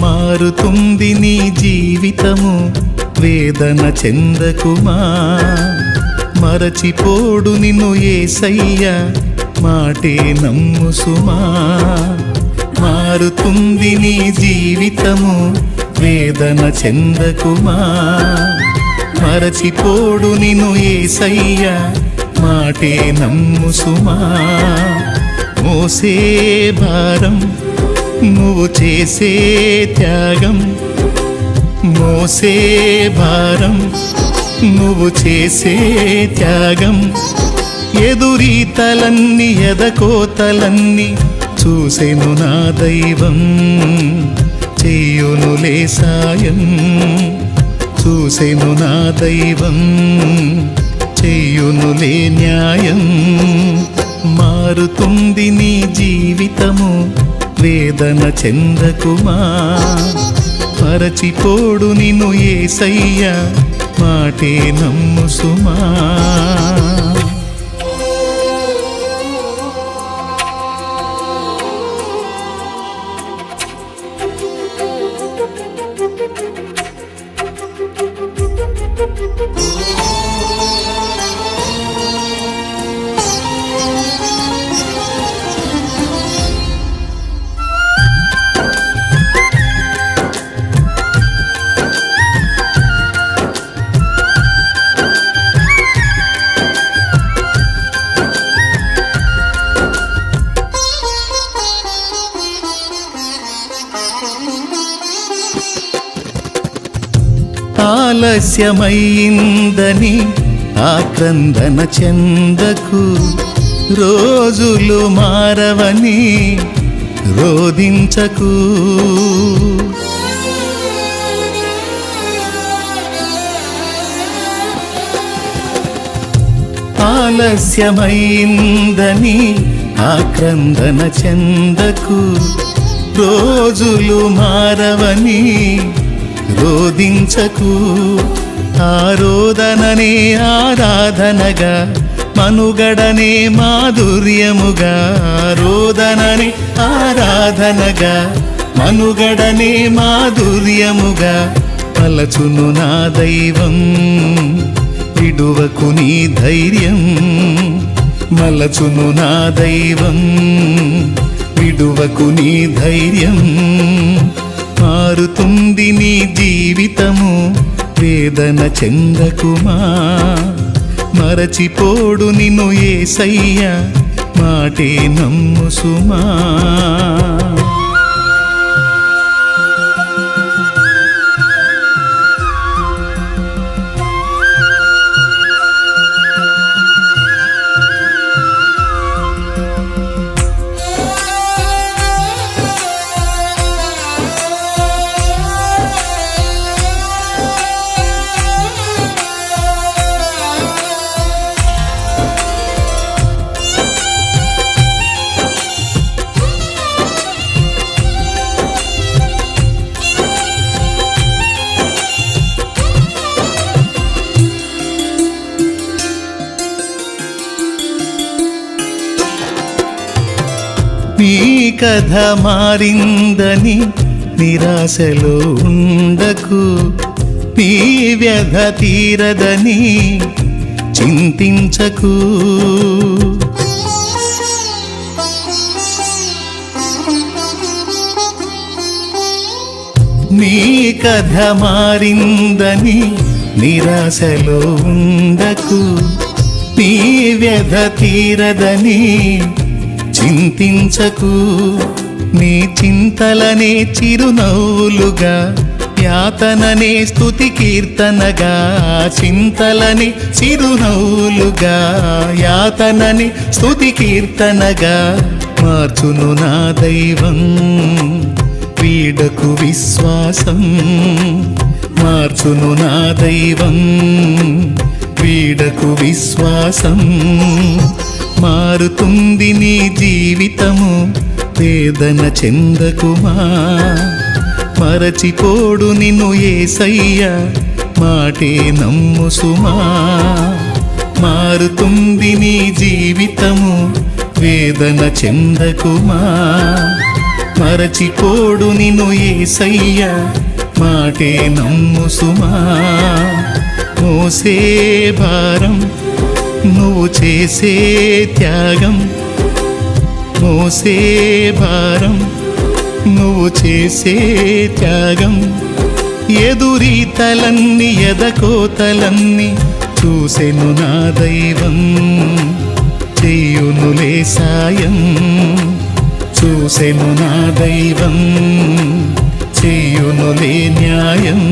మారుతుంది నీ జీవితము, వేదన చెందకుమా. మరచిపోడు నిన్ను యేసయ్య, మాటే నమ్ము సుమా. మారుతుంది నీ జీవితము, వేదన చెందకుమా. మరచిపోడు నిన్ను యేసయ్య, మాటే నమ్ము సుమా. మోసే భారం నువ్వు చేసే త్యాగం, మోసే భారం నువ్వు చేసే త్యాగం. ఎదురీతలన్నీ ఎదకోతలన్నీ చూసెను నా దైవం, చెయ్యునులే సాయం. చూసెను నా దైవం, చెయ్యునులే న్యాయం. మారుతుంది నీ జీవితము, వేదన చెందకుమా. మరచిపోడు నిన్ను యేసయ్య, మాటే నమ్ము సుమా. ఆలస్యమైందని ఆక్రందన చెందకు, రోజులు మారవని రోదించకు. ఆలస్యమైందని ఆక్రందన చెందకు, రోజులు మారవని రోదించకు. ఆరోదననే ఆరాధనగా, మనుగడనే మాధుర్యముగా. ఆరోదననే ఆరాధనగా, మనుగడనే మాధుర్యముగా. పలచును నా దైవం, విడువకు నీ ధైర్యం. మలచును నా దైవం, విడువకు నీ ధైర్యం. మారుతుంది నీ జీవితము, వేదన చెందకుమా. మరచిపోడు నిన్ను యేసయ్య, మాటే నమ్ము సుమా. నీ కథ మారిందని నిరాశలో ఉండకు, నీ వ్యధ తీరదని చింతించకు. నీ కథ మారిందని నిరాశలో ఉండకు, నీ వ్యధ తీరదని చింతించకు నీ చింతలనే చిరునవ్వులుగా యాతననే స్తుతి కీర్తనగా చింతలని చిరునవ్వులుగా యాతనని స్తుతి కీర్తనగా మార్చును నా దైవం వీడకు విశ్వాసం మార్చును నా దైవం వీడకు విశ్వాసం మారుతుంది నీ జీవితము వేదన చెందకుమా మరచిపోడు నిన్ను యేసయ్య మాటే నమ్ము సుమా మారుతుంది నీ జీవితము వేదన చెందకుమా మరచిపోడు నిన్ను యేసయ్య మాటే నమ్ము సుమా మోసే భారం నువ్వు చేసే త్యాగం మోసే భారం నువ్వు చేసే త్యాగం ఎదురీతలన్నీ ఎదకోతలన్నీ చూసెను నా దైవం చెయ్యునులే సాయం చూసెను నా దైవం చెయ్యునులే న్యాయం